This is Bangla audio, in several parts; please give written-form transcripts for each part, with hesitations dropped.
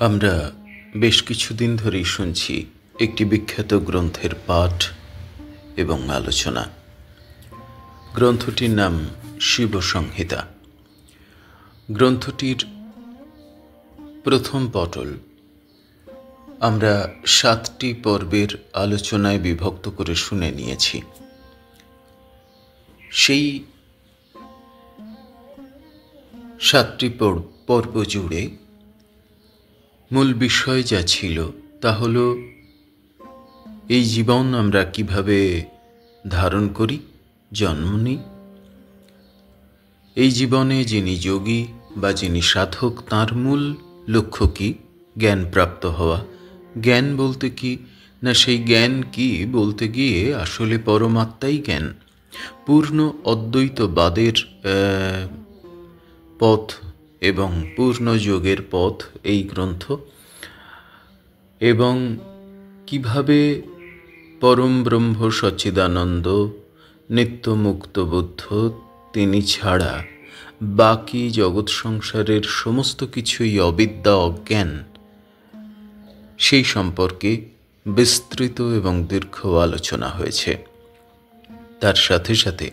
আমরা বেশ কিছুদিন ধরেই শুনছি একটি বিখ্যাত গ্রন্থের পাঠ এবং আলোচনা। গ্রন্থটির নাম শিব সংহিতা। গ্রন্থটির প্রথম পটল আমরা 7টি পর্বের আলোচনায় বিভক্ত করে শুনে নিয়েছি। সেই 7টি পর্ব জুড়ে মূল বিষয় যা ছিল তা হল এই জীবন আমরা কিভাবে ধারণ করি, জন্ম নিই। এই জীবনে যিনি যোগী বা যিনি সাধক তাঁর মূল লক্ষ্য কি? জ্ঞান প্রাপ্ত হওয়া। জ্ঞান বলতে কি না, সেই জ্ঞান কি বলতে গিয়ে আসলে পরমাত্মাই জ্ঞান। পূর্ণ অদ্বৈতবাদের পথ এবং পূর্ণ যোগের পথ এই গ্রন্থ, এবং কিভাবে পরম ব্রহ্ম সচ্চিদানন্দ নিত্যমুক্ত বুদ্ধ তিনি ছাড়া বাকি জগৎ সংসারের সমস্ত কিছুই অবিদ্যা, অজ্ঞান, সেই সম্পর্কে বিস্তৃত এবং দীর্ঘ আলোচনা হয়েছে। তার সাথে সাথে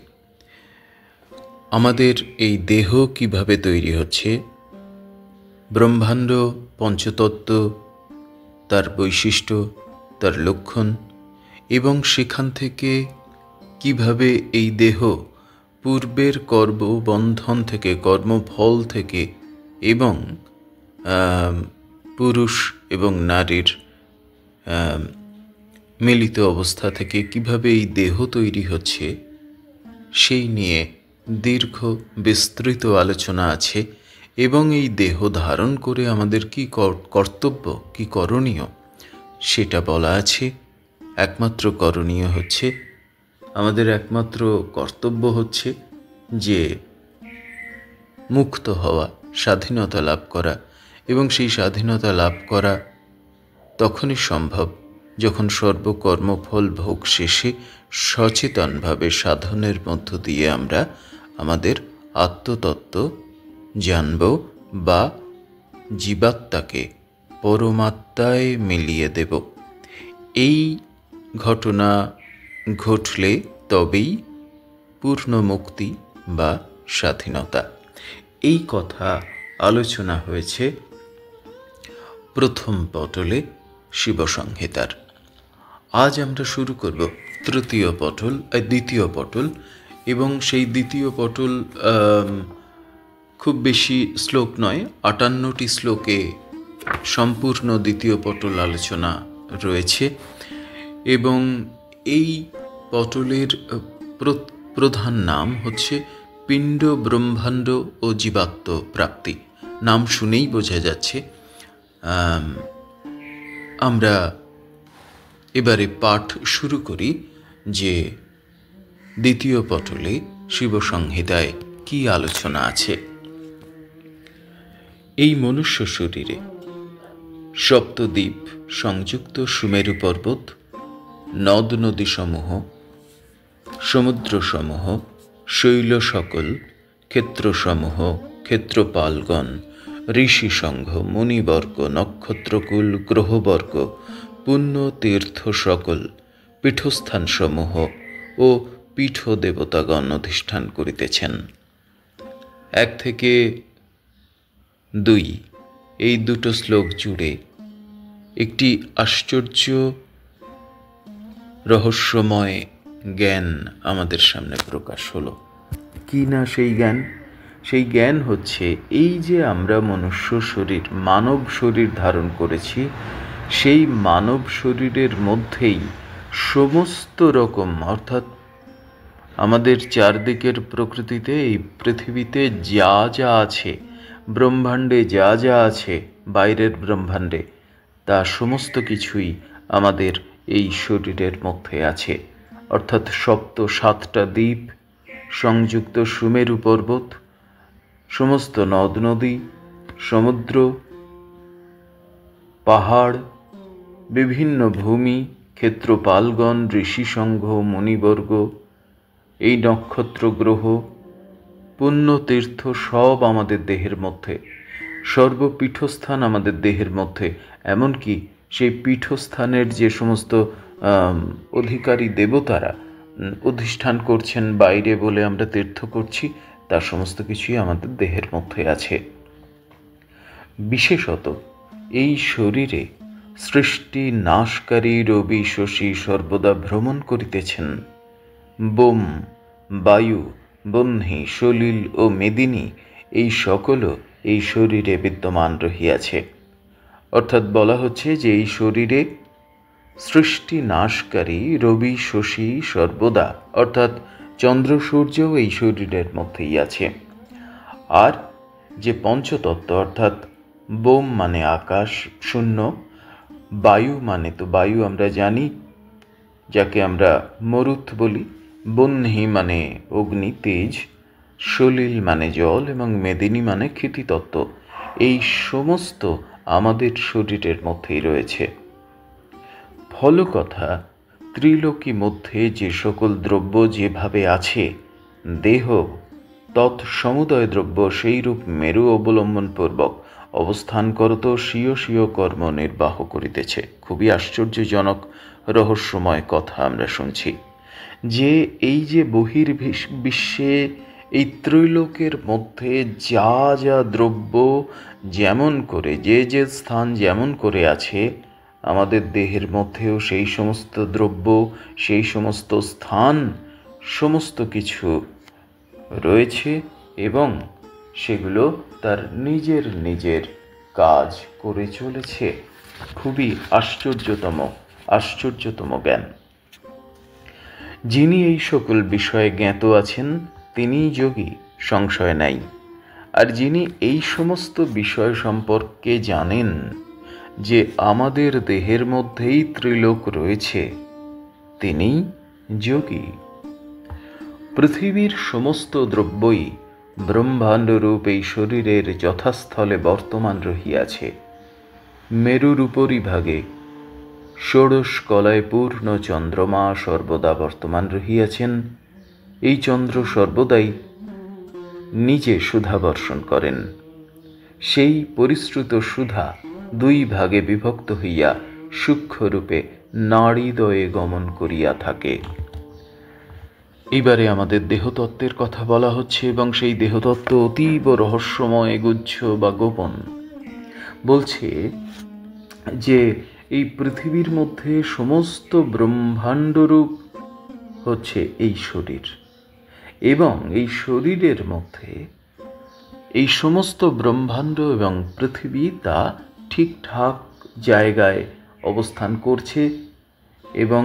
আমাদের এই দেহ কিভাবে তৈরি হচ্ছে, ব্রহ্মাণ্ড, পঞ্চতত্ত্ব, তার বৈশিষ্ট্য, তার লক্ষণ, এবং সেখান থেকে কিভাবে এই দেহ পূর্বের কর্মবন্ধন থেকে, কর্মফল থেকে এবং পুরুষ এবং নারীর মিলিত অবস্থা থেকে কিভাবে এই দেহ তৈরি হচ্ছে, সেই নিয়ে দীর্ঘ বিস্তৃত আলোচনা আছে। এবং এই দেহ ধারণ করে আমাদের কি কর্তব্য, কি করণীয়, সেটা বলা আছে। একমাত্র করণীয় হচ্ছে, আমাদের একমাত্র কর্তব্য হচ্ছে যে মুক্ত হওয়া, স্বাধীনতা লাভ করা। এবং সেই স্বাধীনতা লাভ করা তখনই সম্ভব যখন সর্বকর্মফল ভোগ শেষে সচেতনভাবে সাধনের মধ্য দিয়ে আমরা আমাদের আত্মতত্ত্ব জানব বা জীবাত্মাকে পরমাত্মায় মিলিয়ে দেব। এই ঘটনা ঘটলে তবেই পূর্ণ মুক্তি বা স্বাধীনতা। এই কথা আলোচনা হয়েছে প্রথম পটলে শিব সংহিতার। আজ আমরা শুরু করব দ্বিতীয় পটল, এবং সেই দ্বিতীয় পটল খুব বেশি শ্লোক নয়, 58টি শ্লোকে সম্পূর্ণ দ্বিতীয় পটল আলোচনা রয়েছে। এবং এই পটলের প্রধান নাম হচ্ছে পিণ্ড, ব্রহ্মাণ্ড ও জীবাত্ম প্রাপ্তি। নাম শুনেই বোঝা যাচ্ছে। আমরা এবারে পাঠ শুরু করি যে দ্বিতীয় পটলে শিব সংহিতায় কি আলোচনা আছে। এই মনুষ্য শরীরে সপ্তদ্বীপ সংযুক্ত সুমেরু পর্বত, নদ নদী সমূহ, সমুদ্র সমূহ, শৈল সকল, ক্ষেত্রসমূহ, ক্ষেত্রপালগণ, ঋষি সংঘ, মুনিবর্গ, নক্ষত্রকুল, গ্রহবর্গ, পুণ্য তীর্থ সকল, পীঠস্থানসমূহ ও পীঠ দেবতাগণ অধিষ্ঠান করিতেছেন। 1 থেকে 2 এই দুটো শ্লোক জুড়ে একটি আশ্চর্য রহস্যময় জ্ঞান আমাদের সামনে প্রকাশ হলো। কি না সেই জ্ঞান? সেই জ্ঞান হচ্ছে এই যে আমরা মনুষ্য শরীর, মানব শরীর ধারণ করেছি, সেই মানব শরীরের মধ্যেই সমস্ত রকম, অর্থাৎ আমাদের চারদিকের প্রকৃতিতে, এই পৃথিবীতে যা যা আছে, ব্রহ্মাণ্ডে যা যা আছে, বাইরের ব্রহ্মাণ্ডে, তা সমস্ত কিছুই আমাদের এই শরীরের মধ্যে আছে। অর্থাৎ 7টা দ্বীপ সংযুক্ত সুমেরু পর্বত, সমস্ত নদ নদী, সমুদ্র, পাহাড়, বিভিন্ন ভূমি, ক্ষেত্রপালগণ, ঋষি সংঘ, মুনিবর্গ, এই নক্ষত্র, গ্রহ, পুণ্য তীর্থ সব আমাদের দেহের মধ্যে। সর্বপীঠস্থান আমাদের দেহের মধ্যে, এমনকি সেই পীঠস্থানের যে সমস্ত অধিকারী দেবতারা অধিষ্ঠান করছেন বাইরে বলে আমরা তীর্থ করছি, তার সমস্ত কিছুই আমাদের দেহের মধ্যে আছে। বিশেষত এই শরীরে সৃষ্টি নাশকারী রবি শশী সর্বদা ভ্রমণ করিতেছেন। বোম, বায়ু, বহ্নি, সলিল ও মেদিনী এই সকলও এই শরীরে বিদ্যমান রহিয়াছে। অর্থাৎ বলা হচ্ছে যে এই শরীরে সৃষ্টি নাশকারী রবি শশী সর্বদা, অর্থাৎ চন্দ্র সূর্যও এই শরীরের মধ্যেই আছে। আর যে পঞ্চতত্ত্ব, অর্থাৎ বোম মানে আকাশ শূন্য, বায়ু মানে তো বায়ু আমরা জানি, যাকে আমরা মরুত বলি, বহ্নি মানে অগ্নি তেজ, সলিল মানে জল এবং মেদিনী মানে ক্ষিতিতত্ত্ব, এই সমস্ত আমাদের শরীরের মধ্যেই রয়েছে। ফলকথা, ত্রিলোকী মধ্যে যে সকল দ্রব্য যেভাবে আছে, দেহ তৎসমুদয় দ্রব্য সেইরূপ মেরু অবলম্বনপূর্বক অবস্থান করত স্বীয় স্বীয় কর্ম নির্বাহ করিতেছে। খুবই আশ্চর্যজনক রহস্যময় কথা আমরা শুনছি, যে এই যে বহির্বিশ্বে এই ত্রিলোকের মধ্যে যা যা দ্রব্য যেমন করে, যে যে স্থান যেমন করে আছে, আমাদের দেহের মধ্যেও সেই সমস্ত দ্রব্য, সেই সমস্ত স্থান, সমস্ত কিছু রয়েছে এবং সেগুলো তার নিজের নিজের কাজ করে চলেছে। খুবই আশ্চর্যতম জ্ঞান। যিনি এই সকল বিষয়ে জ্ঞাত আছেন তিনিই যোগী, সংশয় নাই। আর যিনি এই সমস্ত বিষয় সম্পর্কে জানেন যে আমাদের দেহের মধ্যেই ত্রিলোক রয়েছে, তিনিই যোগী। পৃথিবীর সমস্ত দ্রব্যই ব্রহ্মাণ্ডরূপ এই শরীরের যথাস্থলে বর্তমান রহিয়াছে। মেরুর উপরিভাগে ষোড়শ কলায় পূর্ণ চন্দ্রমা সর্বদা বর্তমান রহিয়াছেন। এই চন্দ্র সর্বদাই নিজে সুধা বর্ষণ করেন। সেই পরিশ্রুত সুধা দুই ভাগে বিভক্ত হইয়া সূক্ষ্মরূপে নাড়ীদ্বয়ে গমন করিয়া থাকে। এবারে আমাদের দেহতত্ত্বের কথা বলা হচ্ছে এবং সেই দেহতত্ত্ব অতীব রহস্যময়, গুচ্ছ বা গোপন। বলছে যে এই পৃথিবীর মধ্যে সমস্ত ব্রহ্মাণ্ডরূপ হচ্ছে এই শরীর, এবং এই শরীরের মধ্যে এই সমস্ত ব্রহ্মাণ্ড এবং পৃথিবী তা ঠিকঠাক জায়গায় অবস্থান করছে। এবং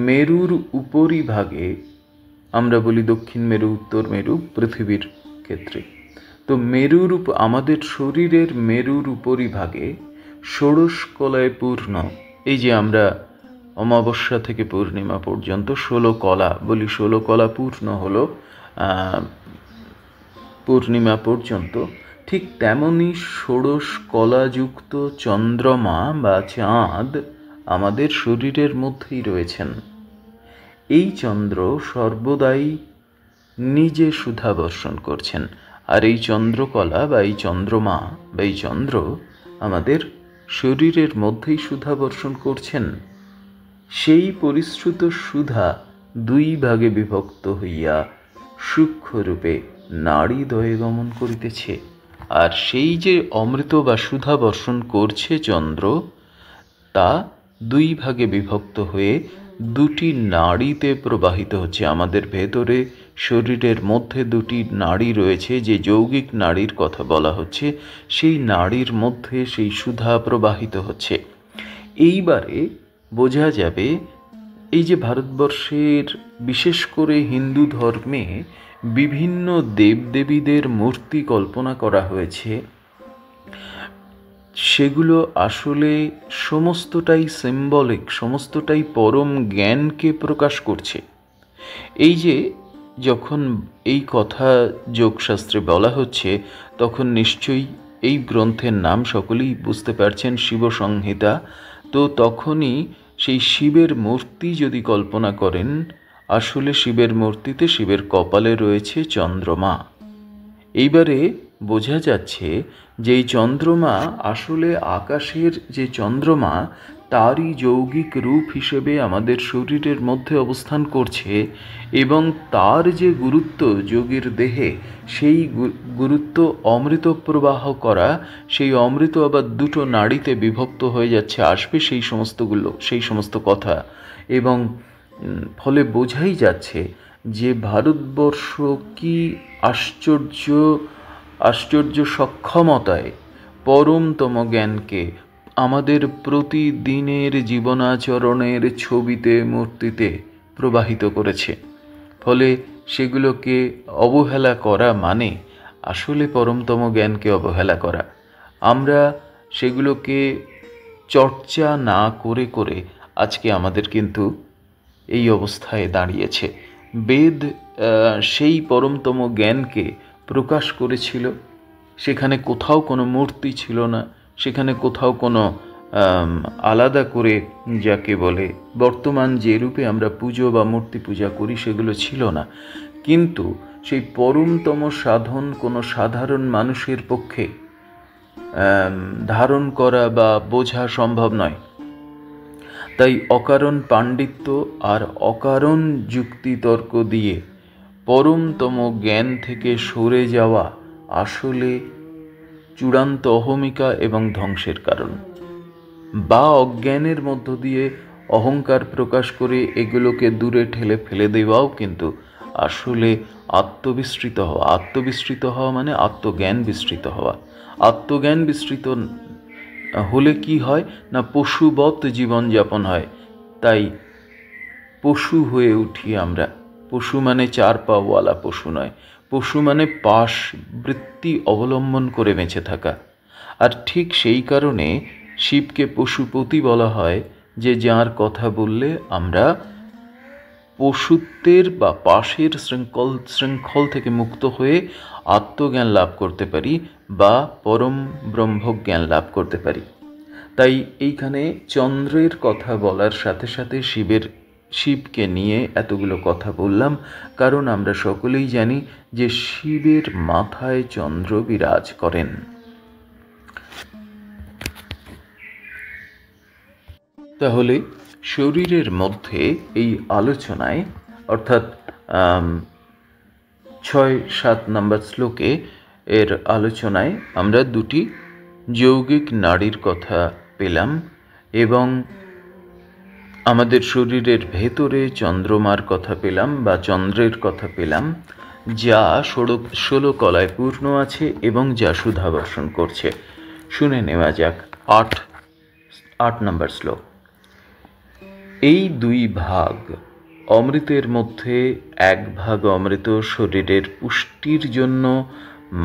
মেরুর উপরিভাগে, আমরা বলি দক্ষিণ মেরু, উত্তর মেরু পৃথিবীর ক্ষেত্রে, তো আমাদের শরীরের মেরুর উপরিভাগে ষোড়শ কলায় পূর্ণ, এই যে আমরা অমাবস্যা থেকে পূর্ণিমা পর্যন্ত 16 কলা বলি, 16 কলা পূর্ণ হলো পূর্ণিমা পর্যন্ত, ঠিক তেমনি ষোড়শ কলাযুক্ত চন্দ্রমা বা চাঁদ আমাদের শরীরের মধ্যেই রয়েছেন। এই চন্দ্র সর্বদাই নিজে সুধা বর্ষণ করছেন, আর এই চন্দ্রকলা বা এই চন্দ্রমা বা এই চন্দ্র আমাদের শরীরের মধ্যেই সুধা বর্ষণ করছেন। সেই পরিশ্রুত সুধা দুই ভাগে বিভক্ত হইয়া সূক্ষ্মরূপে নাড়ীদ্বয়ে গমন করিতেছে। আর সেই যে অমৃত বা সুধা বর্ষণ করছে চন্দ্র, তা দুই ভাগে বিভক্ত হয়ে দুটি নাড়িতে প্রবাহিত হচ্ছে। আমাদের ভেতরে শরীরের মধ্যে দুটি নাড়ি রয়েছে, যে যৌগিক নাড়ির কথা বলা হচ্ছে, সেই নাড়ির মধ্যে সেই সুধা প্রবাহিত হচ্ছে। এইবারে বোঝা যাবে এই যে ভারতবর্ষের বিশেষ করে হিন্দু ধর্মে বিভিন্ন দেবদেবীদের মূর্তি কল্পনা করা হয়েছে, সেগুলো আসলে সমস্তটাই সিম্বলিক, সমস্তটাই পরম জ্ঞানকে প্রকাশ করছে। এই যে যখন এই কথা যোগশাস্ত্রে বলা হচ্ছে, তখন নিশ্চয়ই এই গ্রন্থের নাম সকলেই বুঝতে পারছেন, শিবসংহিতা। তো তখনই সেই শিবের মূর্তি যদি কল্পনা করেন, আসলে শিবের মূর্তিতে শিবের কপালে রয়েছে চন্দ্রমা। এইবারে বোঝা যাচ্ছে যে এই চন্দ্রমা আসলে আকাশের যে চন্দ্রমা তারই যৌগিক রূপ হিসেবে আমাদের শরীরের মধ্যে অবস্থান করছে, এবং তার যে গুরুত্ব যোগীর দেহে, সেই গুরুত্ব অমৃত প্রবাহ করা, সেই অমৃত আবার দুটো নাড়িতে বিভক্ত হয়ে যাচ্ছে, আসবে সেই সমস্ত কথা। এবং ফলে বোঝাই যাচ্ছে যে ভারতবর্ষ কি আশ্চর্য সক্ষমতায় পরমতম জ্ঞানকে আমাদের প্রতিদিনের জীবনাচরণের ছবিতে মূর্তিতে প্রবাহিত করেছে। ফলে সেগুলোকে অবহেলা করা মানে আসলে পরমতম জ্ঞানকে অবহেলা করা। আমরা সেগুলোকে চর্চা না করে করে আজকে আমাদের কিন্তু এই অবস্থায় দাঁড়িয়েছে। বেদ সেই পরমতম জ্ঞানকে প্রকাশ করেছিল, সেখানে কোথাও কোনো মূর্তি ছিল না, সেখানে কোথাও কোনো আলাদা করে যাকে বলে বর্তমান যে রূপে আমরা পুজো বা মূর্তি পূজা করি সেগুলো ছিল না। কিন্তু সেই পরমতম সাধন কোনো সাধারণ মানুষের পক্ষে ধারণ করা বা বোঝা সম্ভব নয়। তাই অকারণ পাণ্ডিত্য আর অকারণ যুক্তিতর্ক দিয়ে পরমতম জ্ঞান থেকে সরে যাওয়া আসলে চূড়ান্ত অহমিকা এবং ধ্বংসের কারণ। বা অজ্ঞানের মধ্য দিয়ে অহংকার প্রকাশ করে এগুলোকে দূরে ঠেলে ফেলে দেওয়াও কিন্তু আসলে আত্মবিস্তৃত হওয়া মানে আত্মজ্ঞান বিস্তৃত হওয়া। আত্মজ্ঞান বিস্তৃত হলে কি হয় না, পশুবৎ জীবনযাপন হয়। তাই পশু হয়ে উঠি আমরা। পশু মানে চার পাওয়ালা পশু নয়, পশু মানে পাশ বৃত্তি অবলম্বন করে বেঁচে থাকা। আর ঠিক সেই কারণে শিবকে পশুপতি বলা হয়, যে যার কথা বললে আমরা পশুত্বের বা পাশের শৃঙ্খল থেকে মুক্ত হয়ে আত্মজ্ঞান লাভ করতে পারি বা পরম ব্রহ্মজ্ঞান লাভ করতে পারি। তাই এইখানে চন্দ্রের কথা বলার সাথে সাথে শিবকে নিয়ে এতগুলো কথা বললাম, কারণ আমরা সকলেই জানি যে শিবের মাথায় চন্দ্র বিরাজ করেন। তাহলে শরীরের মধ্যে এই আলোচনায়, অর্থাৎ 6-7 নম্বর শ্লোকে এর আলোচনায় আমরা দুটি যৌগিক নাড়ির কথা পেলাম, এবং আমাদের শরীরের ভেতরে চন্দ্রমার কথা পেলাম বা চন্দ্রের কথা পেলাম, যা 16 কলায় পূর্ণ আছে এবং যা সুধা বর্ষণ করছে। শুনে নেওয়া যাক 8 নম্বর শ্লোক। এই 2 ভাগ অমৃতের মধ্যে 1 ভাগ অমৃত শরীরের পুষ্টির জন্য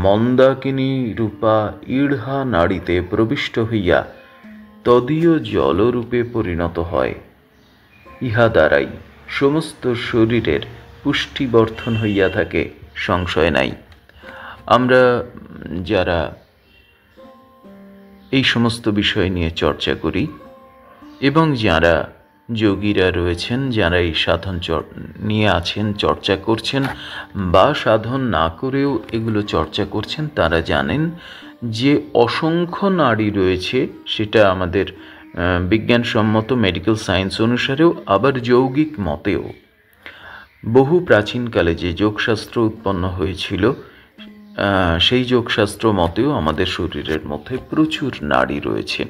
মন্দাকিনী রূপা ঈঢ়া নাড়িতে প্রবিষ্ট হইয়া তদীয় জলরূপে পরিণত হয়। ইহা দ্বারাই সমস্ত শরীরের পুষ্টিবর্ধন হইয়া থাকে, সংশয় নাই। আমরা যারা এই সমস্ত বিষয় নিয়ে চর্চা করি এবং যারা যোগীরা রয়েছেন, যারা এই সাধন নিয়ে আছেন, চর্চা করছেন বা সাধন না করেও এগুলো চর্চা করছেন, তারা জানেন যে অসংখ্য নাড়ি রয়েছে। সেটা আমাদের বিজ্ঞানসম্মত মেডিকেল সায়েন্স অনুসারেও, আবার যৌগিক মতেও। বহু প্রাচীনকালে যে যোগশাস্ত্র উৎপন্ন হয়েছিল, সেই যোগশাস্ত্র মতেও আমাদের শরীরের মধ্যে প্রচুর নাড়ি রয়েছে।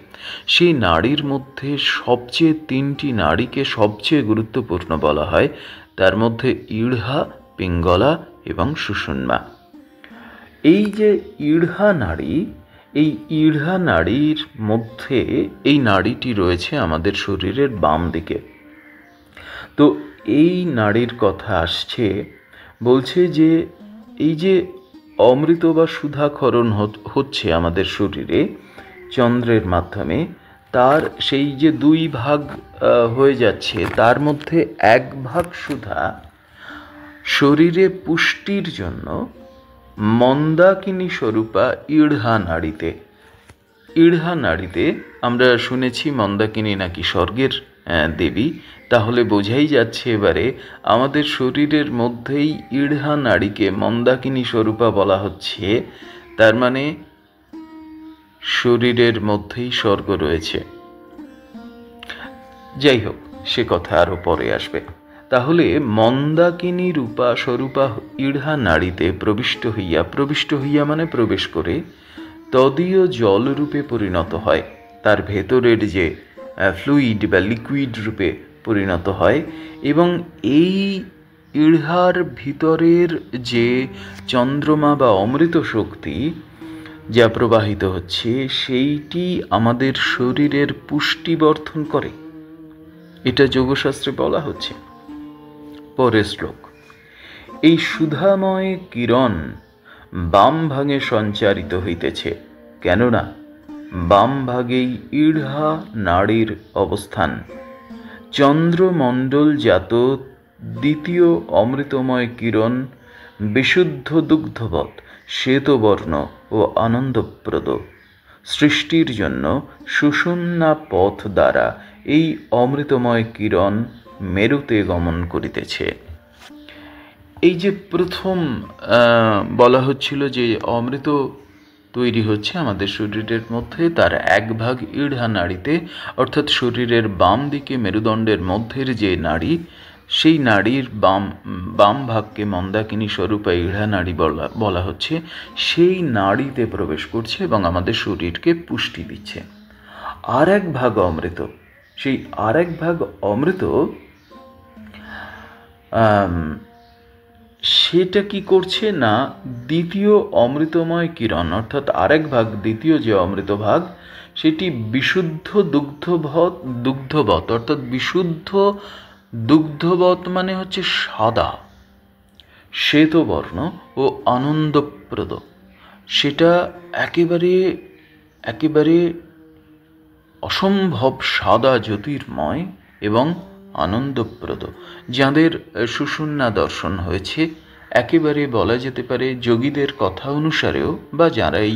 সেই নাড়ির মধ্যে সবচেয়ে 3টি নাড়িকে সবচেয়ে গুরুত্বপূর্ণ বলা হয়। তার মধ্যে ঈঢ়া, পিঙ্গলা এবং সুষুম্না। এই যে ঈঢ়া নাড়ি, এই ঈঢ়া নাড়ির মধ্যে এই নাড়িটি রয়েছে আমাদের শরীরের বাম দিকে। তো এই নাড়ির কথা আসছে, বলছে যে এই যে অমৃত বা সুধাক্ষরণ হচ্ছে আমাদের শরীরে চন্দ্রের মাধ্যমে, তার সেই যে 2 ভাগ হয়ে যাচ্ছে, তার মধ্যে 1 ভাগ সুধা শরীরে পুষ্টির জন্য মন্দাকিনী স্বরূপা ঈঢ়া নাড়িতে আমরা শুনেছি মন্দাকিনী নাকি স্বর্গের দেবী। তাহলে বোঝাই যাচ্ছে এবারে আমাদের শরীরের মধ্যেই ঈঢ়া নাড়িকে মন্দাকিনী স্বরূপা বলা হচ্ছে। তার মানে শরীরের মধ্যেই স্বর্গ রয়েছে। যাই হোক, সে কথা আরো পরে আসবে। তাহলে মন্দাকিনী রূপা স্বরূপা ইড়হা নাড়িতে প্রবিষ্ট হইয়া মানে প্রবেশ করে তদীয় জলরূপে পরিণত হয়, তার ভেতরের যে ফ্লুইড বা লিকুইড রূপে পরিণত হয়, এবং এই ইড়হার ভিতরের যে চন্দ্রমা বা অমৃত শক্তি যা প্রবাহিত হচ্ছে, সেইটি আমাদের শরীরের পুষ্টি বর্ধন করে, এটা যোগশাস্ত্রে বলা হচ্ছে। পরের শ্লোক, এই সুধাময় কিরণ বাম ভাগে সঞ্চারিত হইতেছে, কেননা বাম ভাগেই ইড়হা নাড়ির অবস্থান। চন্দ্রমণ্ডল জাত দ্বিতীয় অমৃতময় কিরণ বিশুদ্ধ দুগ্ধবৎ শ্বেতবর্ণ ও আনন্দপ্রদ। সৃষ্টির জন্য সুষুম্না পথ দ্বারা এই অমৃতময় কিরণ মেরুতে গমন করিতেছে। এই যে প্রথম বলা হচ্ছিল যে অমৃত তৈরি হচ্ছে আমাদের শরীরের মধ্যে, তার এক ভাগ ইড়হা নাড়িতে, অর্থাৎ শরীরের বাম দিকে মেরুদণ্ডের মধ্যের যে নাড়ি, সেই নাড়ির বাম ভাগকে মন্দাকিনী স্বরূপা ইড়হা নাড়ি বলা হচ্ছে, সেই নাড়িতে প্রবেশ করছে এবং আমাদের শরীরকে পুষ্টি দিচ্ছে। আর এক ভাগ অমৃত, সেই আর এক ভাগ অমৃত সেটা কি করছে না, দ্বিতীয় অমৃতময় কিরণ, অর্থাৎ আরেক ভাগ, দ্বিতীয় যে অমৃত ভাগ, সেটি বিশুদ্ধ দুগ্ধবৎ, অর্থাৎ বিশুদ্ধ দুগ্ধবৎ মানে হচ্ছে সাদা, শ্বেতবর্ণ ও আনন্দপ্রদ। সেটা একেবারে অসম্ভব সাদা, জ্যোতির্ময় এবং আনন্দপ্রদ। যাদের সুষুম্না দর্শন হয়েছে, একেবারে বলা যেতে পারে যোগীদের কথা অনুসারেও, বা যারাই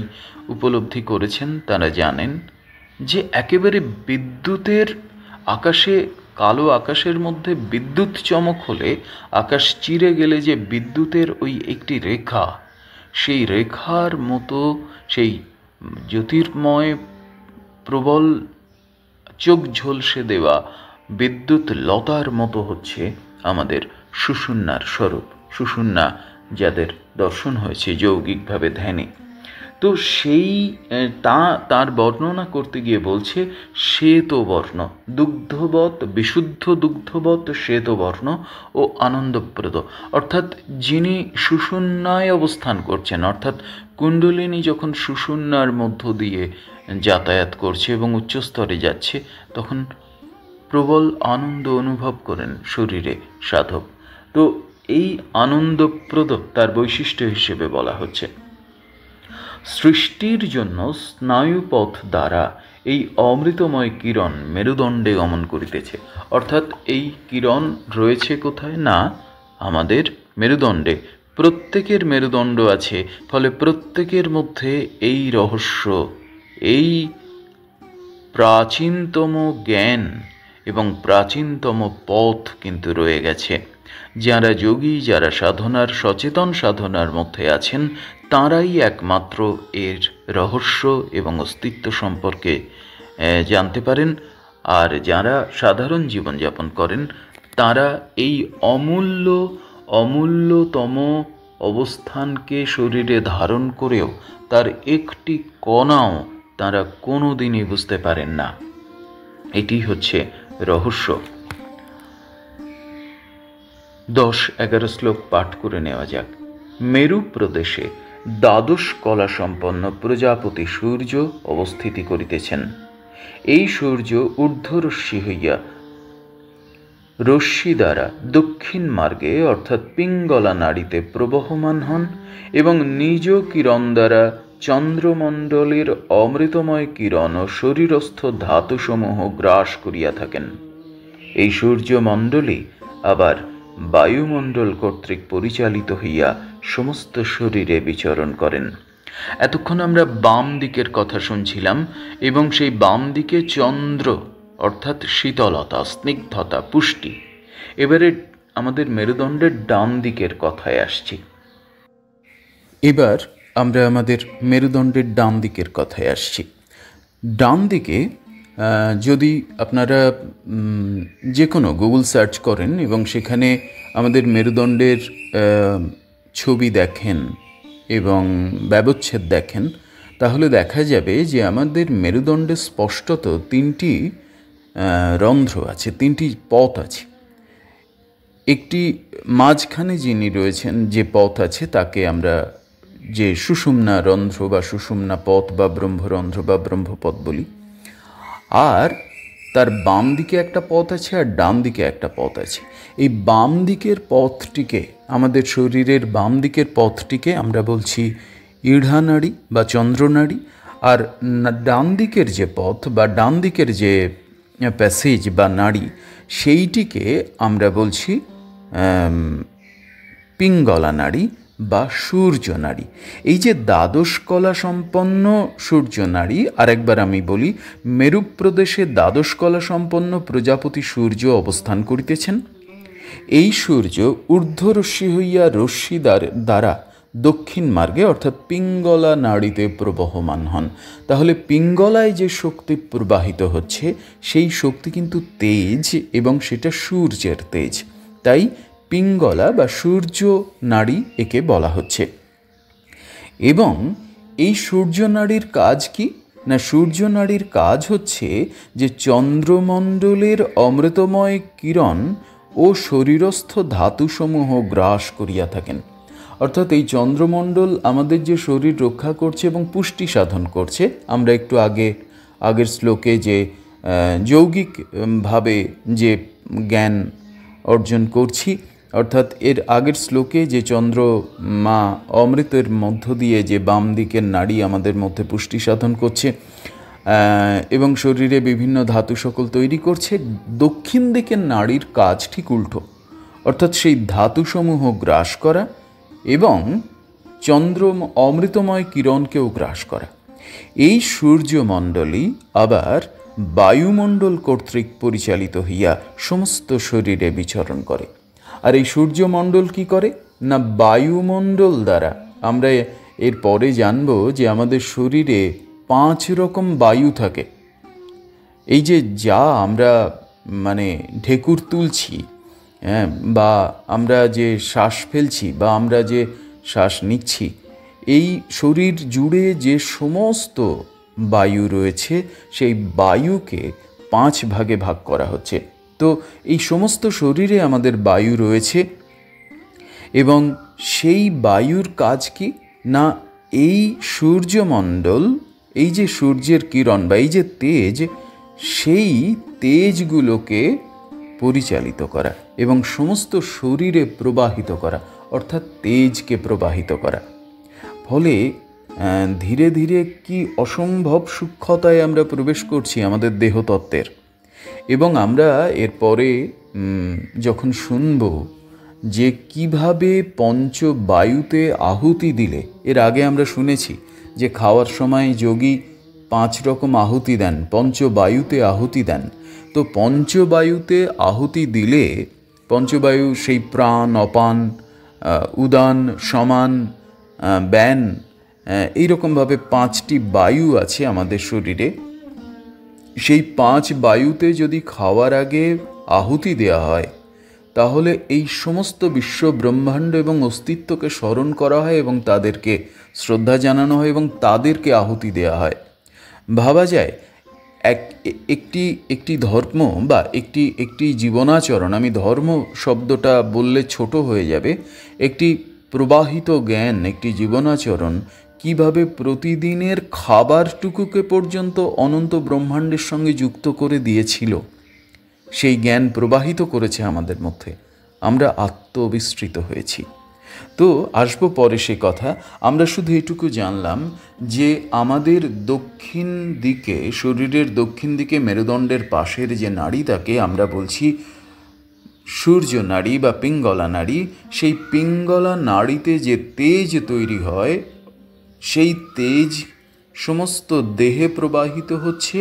উপলব্ধি করেছেন তারা জানেন যে একেবারে বিদ্যুতের আকাশে, কালো আকাশের মধ্যে বিদ্যুৎ চমক হলে, আকাশ চিরে গেলে যে বিদ্যুতের ওই একটি রেখা, সেই রেখার মতো, সেই জ্যোতির্ময় প্রবল চোখ ঝলসে দেওয়া বিদ্যুৎ লতার মতো হচ্ছে আমাদের সুষুম্নার স্বরূপ। সুষুম্না যাদের দর্শন হয়েছে যৌগিকভাবে ধ্যানে, তো সেই তার বর্ণনা করতে গিয়ে বলছে শ্বেতবর্ণ, দুগ্ধবৎ, বিশুদ্ধ দুগ্ধবৎ শ্বেতবর্ণ ও আনন্দপ্রদ। অর্থাৎ যিনি সুষুম্নায় অবস্থান করছেন, অর্থাৎ কুণ্ডলিনী যখন সুষুম্নার মধ্য দিয়ে যাতায়াত করছে এবং উচ্চস্তরে যাচ্ছে, তখন প্রবল আনন্দ অনুভব করেন শরীরে সাধক। তো এই আনন্দপ্রদ তার বৈশিষ্ট্য হিসেবে বলা হচ্ছে। সৃষ্টির জন্য স্নায়ুপথ দ্বারা এই অমৃতময় কিরণ মেরুদণ্ডে গমন করিতেছে, অর্থাৎ এই কিরণ রয়েছে কোথায় না, আমাদের মেরুদণ্ডে। প্রত্যেকের মেরুদণ্ড আছে, ফলে প্রত্যেকের মধ্যে এই রহস্য, এই প্রাচীনতম জ্ঞান এবং প্রাচীনতম পথ কিন্তু রয়ে গেছে। যারা যোগী, যারা সচেতন সাধনার মধ্যে আছেন, তাঁরাই একমাত্র এর রহস্য এবং অস্তিত্ব সম্পর্কে জানতে পারেন। আর যারা সাধারণ জীবনযাপন করেন, তারা এই অমূল্যতম অবস্থানকে শরীরে ধারণ করেও তার একটি কণাও তারা কোনো দিনই বুঝতে পারেন না। এটি হচ্ছে রহস্য। 10-11 শ্লোক পাঠ করে নেওয়া যাক। মেরু প্রদেশে দ্বাদশ কলা সম্পন্ন প্রজাপতি সূর্য অবস্থিতি করিতেছেন। এই সূর্য ঊর্ধ্বরশ্মি হইয়া রশ্মি দ্বারা দক্ষিণ মার্গে, অর্থাৎ পিঙ্গলা নাড়িতে প্রবহমান হন এবং নিজ কিরণ দ্বারা চন্দ্রমণ্ডলের অমৃতময় কিরণ ও শরীরস্থ ধাতুসমূহ গ্রাস করিয়া থাকেন। এই সূর্যমণ্ডলী আবার বায়ুমণ্ডল কর্তৃক পরিচালিত হইয়া সমস্ত শরীরে বিচরণ করেন। এতক্ষণ আমরা বাম দিকের কথা শুনছিলাম, এবং সেই বাম দিকে চন্দ্র, অর্থাৎ শীতলতা, স্নিগ্ধতা, পুষ্টি। এবারে আমাদের মেরুদণ্ডের ডান দিকের কথায় আসছি। এবার আমরা আমাদের মেরুদণ্ডের ডান দিকের কথায় আসছি। ডান দিকে যদি আপনারা যে কোনো গুগল সার্চ করেন এবং সেখানে আমাদের মেরুদণ্ডের ছবি দেখেন এবং ব্যবচ্ছেদ দেখেন, তাহলে দেখা যাবে যে আমাদের মেরুদণ্ডে স্পষ্টত তিনটি রন্ধ্র আছে, তিনটি পথ আছে। একটি মাঝখানে যিনি রয়েছেন, যে পথ আছে, তাকে আমরা যে সুষুম্না রন্ধ্র বা সুষুম্না পথ বা ব্রহ্মরন্ধ্র বা ব্রহ্মপথ বলি। আর তার বাম দিকে একটা পথ আছে আর ডান দিকে একটা পথ আছে। এই বাম দিকের পথটিকে, আমাদের শরীরের বাম দিকের পথটিকে আমরা বলছি ইড়ানাড়ি বা চন্দ্রনাড়ি। আর ডান দিকের যে পথ বা ডান দিকের যে প্যাসেজ বা নাড়ি, সেইটিকে আমরা বলছি পিঙ্গলা নাড়ি বা সূর্য নাড়ি। এই যে দ্বাদশ কলা সম্পন্ন সূর্য নাড়ি, আরেকবার আমি বলি, মেরু প্রদেশে দ্বাদশ কলা সম্পন্ন প্রজাপতি সূর্য অবস্থান করিতেছেন। এই সূর্য ঊর্ধ্বরশ্মি হইয়া রশ্মি দ্বারা দক্ষিণ মার্গে অর্থাৎ পিঙ্গলা নাড়িতে প্রবহমান হন। তাহলে পিঙ্গলায় যে শক্তি প্রবাহিত হচ্ছে, সেই শক্তি কিন্তু তেজ এবং সেটা সূর্যের তেজ। তাই পিঙ্গলা বা সূর্য নাড়ি একে বলা হচ্ছে। এবং এই সূর্য নাড়ির কাজ কি না, সূর্য নাড়ির কাজ হচ্ছে যে চন্দ্রমণ্ডলের অমৃতময় কিরণ ও শরীরস্থ ধাতুসমূহ গ্রাস করিয়া থাকেন। অর্থাৎ এই চন্দ্রমণ্ডল আমাদের যে শরীর রক্ষা করছে এবং পুষ্টি সাধন করছে। আমরা একটু আগের শ্লোকে যে যৌগিকভাবে যে জ্ঞান অর্জন করছি, অর্থাৎ এর আগের শ্লোকে যে চন্দ্রমা অমৃতের মধ্য দিয়ে যে বাম দিকের নাড়ি আমাদের মধ্যে পুষ্টি সাধন করছে এবং শরীরে বিভিন্ন ধাতু সকল তৈরি করছে, দক্ষিণ দিকের নাড়ির কাজ ঠিক উল্টো। অর্থাৎ সেই ধাতুসমূহ গ্রাস করা এবং অমৃতময় কিরণকেও গ্রাস করা। এই সূর্যমণ্ডলী আবার বায়ুমণ্ডল কর্তৃক পরিচালিত হইয়া সমস্ত শরীরে বিচরণ করে। আর এই সূর্যমণ্ডল কি করে না, বায়ুমণ্ডল দ্বারা আমরা এর পরে জানব যে আমাদের শরীরে 5 রকম বায়ু থাকে। এই যে যা আমরা ঢেকুর তুলছি, বা আমরা যে শ্বাস ফেলছি বা আমরা যে শ্বাস নিচ্ছি, এই শরীর জুড়ে যে সমস্ত বায়ু রয়েছে, সেই বায়ুকে 5 ভাগে ভাগ করা হচ্ছে। তো এই সমস্ত শরীরে আমাদের বায়ু রয়েছে এবং সেই বায়ুর কাজ কি না, এই সূর্যমণ্ডল, এই যে সূর্যের কিরণ বা এই যে তেজ, সেই তেজগুলোকে পরিচালিত করা এবং সমস্ত শরীরে প্রবাহিত করা, অর্থাৎ তেজকে প্রবাহিত করা। ফলে ধীরে ধীরে কি অসম্ভব সূক্ষ্মতায় আমরা প্রবেশ করছি আমাদের দেহতত্ত্বের। এবং আমরা এরপরে যখন শুনব যে কিভাবে পঞ্চবায়ুতে আহুতি দিলে, এর আগে আমরা শুনেছি যে খাওয়ার সময় যোগী 5 রকম আহুতি দেন, পঞ্চবায়ুতে আহুতি দেন। তো পঞ্চবায়ুতে আহুতি দিলে, পঞ্চবায়ু সেই প্রাণ, অপান, উদান, সমান, ব্যান, এইরকমভাবে 5টি বায়ু আছে আমাদের শরীরে। সেই 5 বায়ুতে যদি খাওয়ার আগে আহুতি দেওয়া হয়, তাহলে এই সমস্ত বিশ্ব ব্রহ্মাণ্ড এবং অস্তিত্বকে স্মরণ করা হয় এবং তাদেরকে শ্রদ্ধা জানানো হয় এবং তাদেরকে আহুতি দেওয়া হয়। ভাবা যায় একটি ধর্ম বা একটি জীবনাচরণ, আমি ধর্ম শব্দটা বললে ছোট হয়ে যাবে, একটি প্রবাহিত জ্ঞান, একটি জীবনাচরণ কিভাবে প্রতিদিনের খাবারটুকুকে পর্যন্ত অনন্ত ব্রহ্মাণ্ডের সঙ্গে যুক্ত করে দিয়েছিল, সেই জ্ঞান প্রবাহিত করেছে আমাদের মধ্যে। আমরা আত্মবিস্তৃত হয়েছি। তো আসবো পরে সে কথা। আমরা শুধু এটুকু জানলাম যে আমাদের দক্ষিণ দিকে, শরীরের দক্ষিণ দিকে মেরুদণ্ডের পাশের যে নাড়ি, তাকে আমরা বলছি সূর্য নাড়ি বা পিঙ্গলা নাড়ি। সেই পিঙ্গলা নাড়িতে যে তেজ তৈরি হয়, সেই তেজ সমস্ত দেহে প্রবাহিত হচ্ছে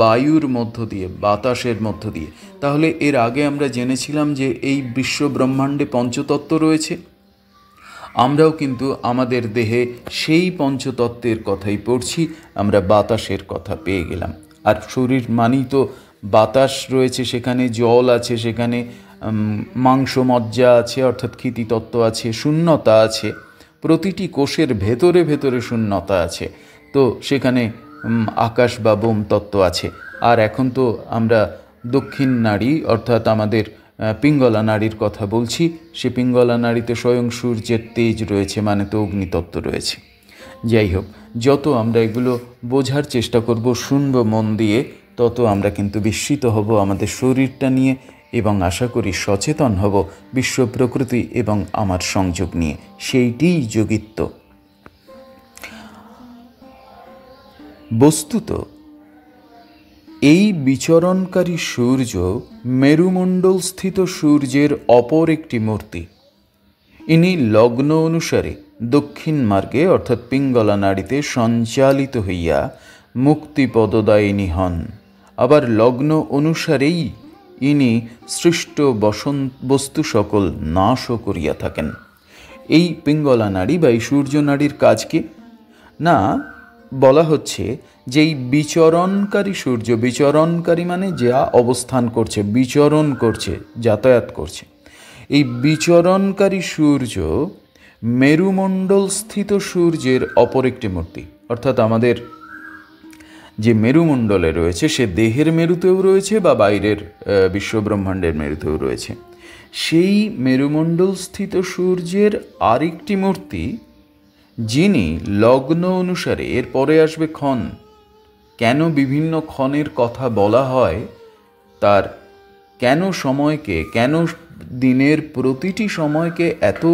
বায়ুর মধ্য দিয়ে, বাতাসের মধ্য দিয়ে। তাহলে এর আগে আমরা জেনেছিলাম যে এই বিশ্ব ব্রহ্মাণ্ডে পঞ্চতত্ত্ব রয়েছে। আমরাও কিন্তু আমাদের দেহে সেই পঞ্চতত্ত্বের কথাই পড়ছি। আমরা বাতাসের কথা পেয়ে গেলাম। আর শরীর মানেই তো বাতাস রয়েছে, সেখানে জল আছে, সেখানে মাংস মজ্জা আছে, অর্থাৎ ক্ষিতিতত্ত্ব আছে, শূন্যতা আছে, প্রতিটি কোষের ভেতরে ভেতরে শূন্যতা আছে, তো সেখানে আকাশ বা বোম তত্ত্ব আছে। আর এখন তো আমরা দক্ষিণ নাড়ি অর্থাৎ আমাদের পিঙ্গলা নাড়ির কথা বলছি। সে পিঙ্গলা নাড়িতে স্বয়ং সূর্যের তেজ রয়েছে, মানে তো অগ্নিতত্ত্ব রয়েছে। যাই হোক, যত আমরা এগুলো বোঝার চেষ্টা করব, শুনব মন দিয়ে, তত আমরা কিন্তু বিস্মিত হব আমাদের শরীরটা নিয়ে, এবং আশা করি সচেতন হব বিশ্ব প্রকৃতি এবং আমার সংযোগ নিয়ে। সেইটিই যোগিত্ব। বস্তুত এই বিচরণকারী সূর্য মেরুমণ্ডলস্থিত সূর্যের অপর একটি মূর্তি। ইনি লগ্ন অনুসারে দক্ষিণ মার্গে অর্থাৎ পিঙ্গলা নাড়িতে সঞ্চালিত হইয়া মুক্তিপদদায়িনী হন। আবার লগ্ন অনুসারেই ইনি সৃষ্ট বস্তু সকল নাশও করিয়া থাকেন। এই পিঙ্গলা নাড়ি বা এই সূর্য নাড়ির কাজ কি না, বলা হচ্ছে যে এই বিচরণকারী সূর্য, বিচরণকারী মানে যা অবস্থান করছে, বিচরণ করছে, যাতায়াত করছে, এই বিচরণকারী সূর্য মেরুমণ্ডল স্থিত সূর্যের অপর একটি মূর্তি। অর্থাৎ আমাদের যে মেরুমণ্ডলে রয়েছে, সে দেহের মেরুতেও রয়েছে বা বাইরের বিশ্বব্রহ্মাণ্ডের মেরুতেও রয়েছে। সেই মেরুমণ্ডল স্থিত সূর্যের আরেকটি মূর্তি, যিনি লগ্ন অনুসারে, এরপরে আসবে ক্ষণ, কেন বিভিন্ন ক্ষণের কথা বলা হয়, তার কেন সময়কে, কেন দিনের প্রতিটি সময়কে এত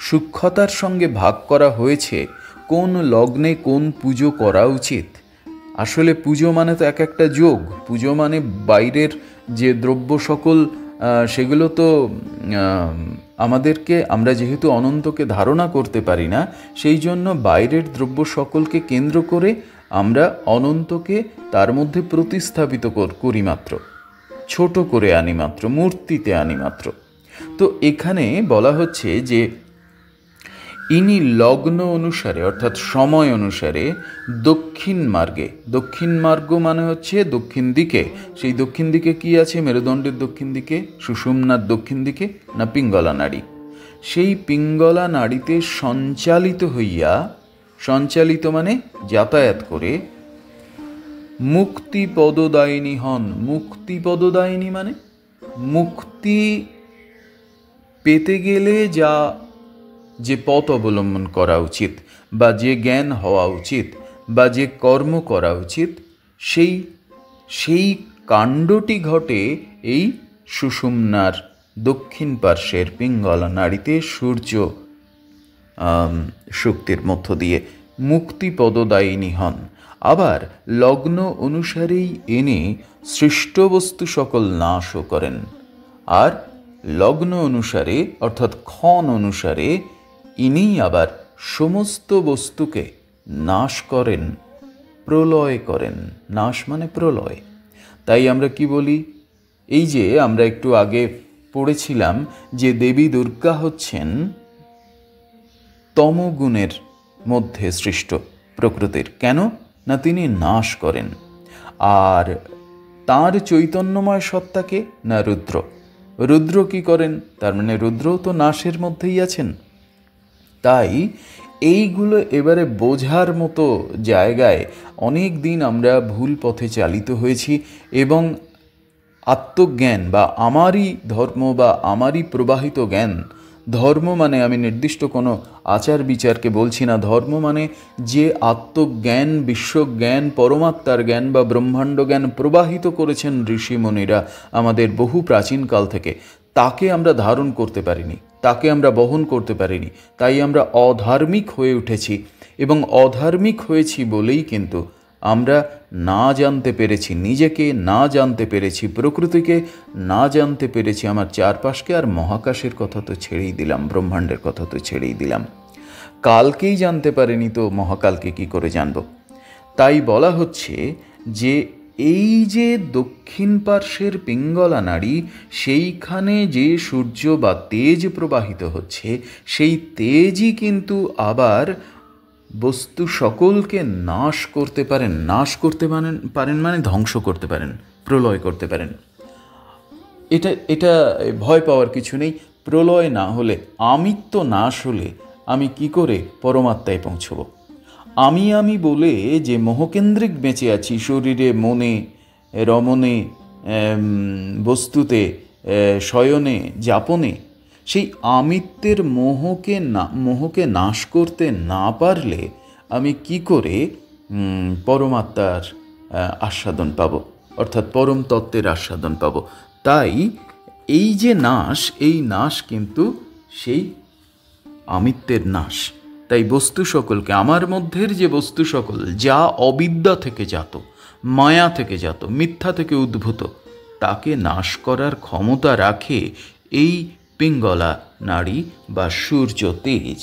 সূক্ষ্মতার সঙ্গে ভাগ করা হয়েছে, কোন লগ্নে কোন পুজো করা উচিত। আসলে পুজো মানে তো এক একটা যোগ। পুজো মানে বাইরের যে দ্রব্য সকল, সেগুলো তো আমাদেরকে, আমরা যেহেতু অনন্তকে ধারণা করতে পারি না, সেই জন্য বাইরের দ্রব্য সকলকে কেন্দ্র করে আমরা অনন্তকে তার মধ্যে প্রতিস্থাপিত করি মাত্র, ছোট করে আনি মাত্র, মূর্তিতে আনি মাত্র। তো এখানে বলা হচ্ছে যে ইনি লগ্ন অনুসারে অর্থাৎ সময় অনুসারে দক্ষিণ মার্গে, দক্ষিণ মার্গ মানে হচ্ছে দক্ষিণ দিকে। সেই দক্ষিণ দিকে কি আছে? মেরুদণ্ডের দক্ষিণ দিকে, সুষুম্নার দক্ষিণ দিকে, না পিঙ্গলা নাড়ি। সেই পিঙ্গলা নাড়িতে সঞ্চালিত হইয়া, সঞ্চালিত মানে যাতায়াত করে, মুক্তিপদদায়িনী হন। মুক্তিপদদায়িনী মানে মুক্তি পেতে গেলে যে পথ অবলম্বন করা উচিত, বা যে জ্ঞান হওয়া উচিত, বা যে কর্ম করা উচিত, সেই কাণ্ডটি ঘটে এই সুষুম্নার দক্ষিণ পার্শ্বের পিঙ্গলা নাড়িতে সূর্য শক্তির মধ্য দিয়ে মুক্তিপদদায়িনী হন। আবার লগ্ন অনুসারেই এনে সৃষ্ট বস্তু সকল নাশও করেন। আর লগ্ন অনুসারে অর্থাৎ ক্ষণ অনুসারে ইনি আবার সমস্ত বস্তুকে নাশ করেন, প্রলয় করেন। নাশ মানে প্রলয়। তাই আমরা কি বলি, এই যে আমরা একটু আগে পড়েছিলাম যে দেবী দুর্গা হচ্ছেন তমগুণের মধ্যে সৃষ্ট প্রকৃতির। কেন না তিনি নাশ করেন। আর তার চৈতন্যময় সত্তাকে না রুদ্র। রুদ্র কি করেন? তার মানে রুদ্রও তো নাশের মধ্যেই আছেন। তাই এইগুলো এবারে বোঝার মতো জায়গায় অনেক দিন আমরা ভুল পথে চালিত হয়েছি, এবং আত্মজ্ঞান বা আমারই ধর্ম বা আমারই প্রবাহিত জ্ঞান, ধর্ম মানে আমি নির্দিষ্ট কোনো আচার বিচারকে বলছি না, ধর্ম মানে যে আত্মজ্ঞান, বিশ্বজ্ঞান, পরমাত্মার জ্ঞান বা ব্রহ্মাণ্ড জ্ঞান প্রবাহিত করেছেন ঋষিমুনিরা আমাদের বহু প্রাচীনকাল থেকে, তাকে আমরা ধারণ করতে পারিনি, তাকে আমরা বহন করতে পারিনি। তাই আমরা অধার্মিক হয়ে উঠেছি, এবং অধার্মিক হয়েছি বলেই কিন্তু আমরা না জানতে পেরেছি নিজেকে, না জানতে পেরেছি প্রকৃতিকে, না জানতে পেরেছি আমার চারপাশকে। আর মহাকাশের কথা তো ছেড়েই দিলাম, ব্রহ্মাণ্ডের কথা তো ছেড়েই দিলাম। কালকেই জানতে পারিনি, তো মহাকালকে কি করে জানব? তাই বলা হচ্ছে যে এই যে দক্ষিণ পার্শ্বের পিঙ্গলা নাড়ি, সেইখানে যে সূর্য বা তেজ প্রবাহিত হচ্ছে, সেই তেজই কিন্তু আবার বস্তু সকলকে নাশ করতে পারেন। নাশ করতে পারেন মানে ধ্বংস করতে পারেন, প্রলয় করতে পারেন। এটা ভয় পাওয়ার কিছু নেই। প্রলয় না হলে, আমিত্ব নাশ হলে আমি কি করে পরমাত্মায় পৌঁছব? আমি বলে যে মোহকেন্দ্রিক বেঁচে আছি, শরীরে, মনে, রমণে, বস্তুতে, শয়নে, যাপনে, সেই আমিত্বের মোহকে নাশ করতে না পারলে আমি কি করে পরমাত্মার আস্বাদন পাব, অর্থাৎ পরম তত্ত্বের আস্বাদন পাব? তাই এই যে নাশ, এই নাশ কিন্তু সেই আমিত্বের নাশ। তাই বস্তু সকলকে, আমার মধ্যের যে বস্তু সকল যা অবিদ্যা থেকে জাত, মায়া থেকে জাত, মিথ্যা থেকে উদ্ভূত, তাকে নাশ করার ক্ষমতা রাখে এই পিঙ্গলা নাড়ি বা সূর্য তেজ।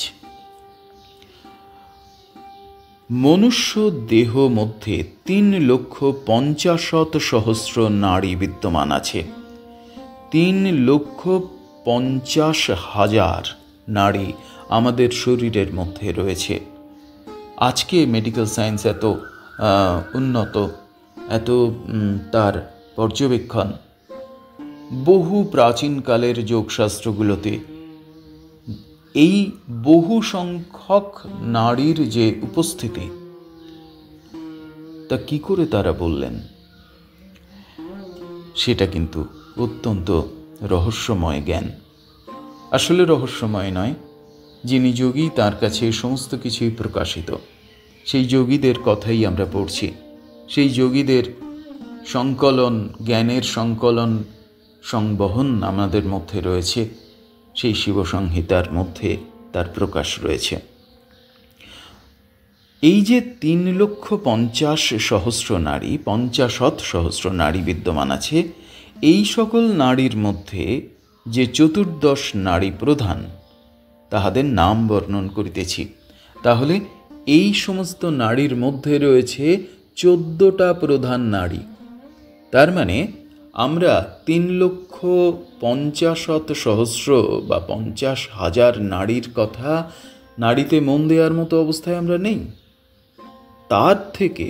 মনুষ্য দেহ মধ্যে 3,50,000 নাড়ি বিদ্যমান আছে। 3,50,000 নাড়ি আমাদের শরীরের মধ্যে রয়েছে। আজকে মেডিকেল সায়েন্স এত উন্নত, এত তার পর্যবেক্ষণ, বহু প্রাচীনকালের যোগশাস্ত্রগুলোতে এই বহু সংখ্যক নাড়ির যে উপস্থিতি, তা কি করে তারা বললেন, সেটা কিন্তু অত্যন্ত রহস্যময় জ্ঞান। আসলে রহস্যময় নয়, যিনি যোগী তার কাছে সমস্ত কিছুই প্রকাশিত। সেই যোগীদের কথাই আমরা পড়ছি, সেই যোগীদের সংকলন, জ্ঞানের সংকলন, সংবহন আমাদের মধ্যে রয়েছে। সেই শিবসংহিতার মধ্যে তার প্রকাশ রয়েছে। এই যে 3,50,000 নারী, 50,000 নারী বিদ্যমান আছে, এই সকল নারীর মধ্যে যে 14 নারী প্রধান, তাহাদের নাম বর্ণন করিতেছি। তাহলে এই সমস্ত নারীর মধ্যে রয়েছে 14টা প্রধান নারী। তার মানে আমরা 3,50,000 বা 50,000 নারীর কথা, নারীতে মন দেওয়ার মতো অবস্থায় আমরা নেই। তার থেকে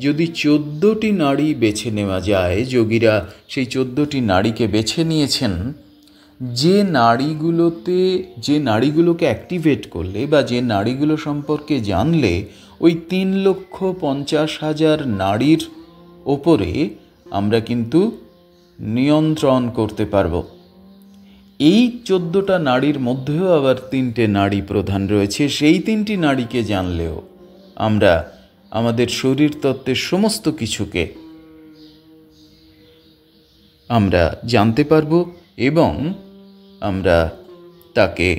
যদি 14টি নারী বেছে নেওয়া যায়, যোগীরা সেই 14টি নারীকে বেছে নিয়েছেন, যে নারীগুলোকে অ্যাক্টিভেট করলে বা যে নারীগুলো সম্পর্কে জানলে ওই 3,50,000 নারীর ওপরে আমরা কিন্তু নিয়ন্ত্রণ করতে পারব। এই 14টা নারীর মধ্যেও আবার 3টে নারী প্রধান রয়েছে। সেই 3টি নারীকে জানলেও আমরা আমাদের শরীর তত্ত্বের সমস্ত কিছুকে আমরা জানতে পারব এবং আমরা তাকে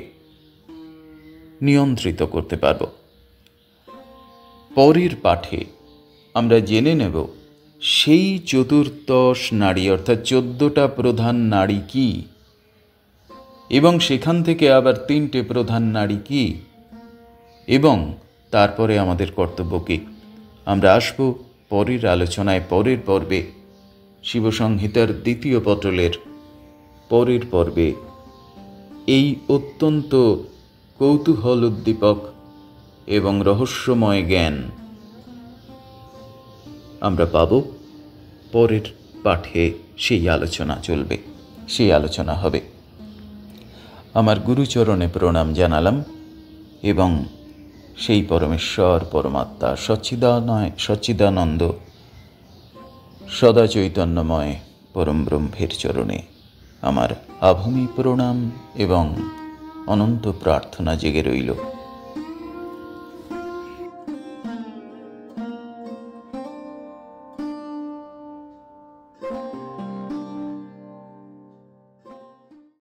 নিয়ন্ত্রিত করতে পারব। পরের পাঠে আমরা জেনে নেব সেই 14 নারী অর্থাৎ 14টা প্রধান নারী কি, এবং সেখান থেকে আবার 3টে প্রধান নারী কি, এবং তারপরে আমাদের কর্তব্য কি। আমরা আসব পরের আলোচনায়, পরের পর্বে, শিবসংহিতার 2য় পটলের পরের পর্বে এই অত্যন্ত কৌতূহল উদ্দীপক এবং রহস্যময় জ্ঞান আমরা পাব। পরের পাঠে সেই আলোচনা চলবে, সেই আলোচনা হবে। আমার গুরুচরণে প্রণাম জানালাম এবং সেই পরমেশ্বর পরমাত্মা সচ্চিদানন্দ সদা চৈতন্যময় পরম ব্রহ্মের চরণে আমার আভূমি প্রণাম এবং অনন্ত প্রার্থনা জেগে রইল।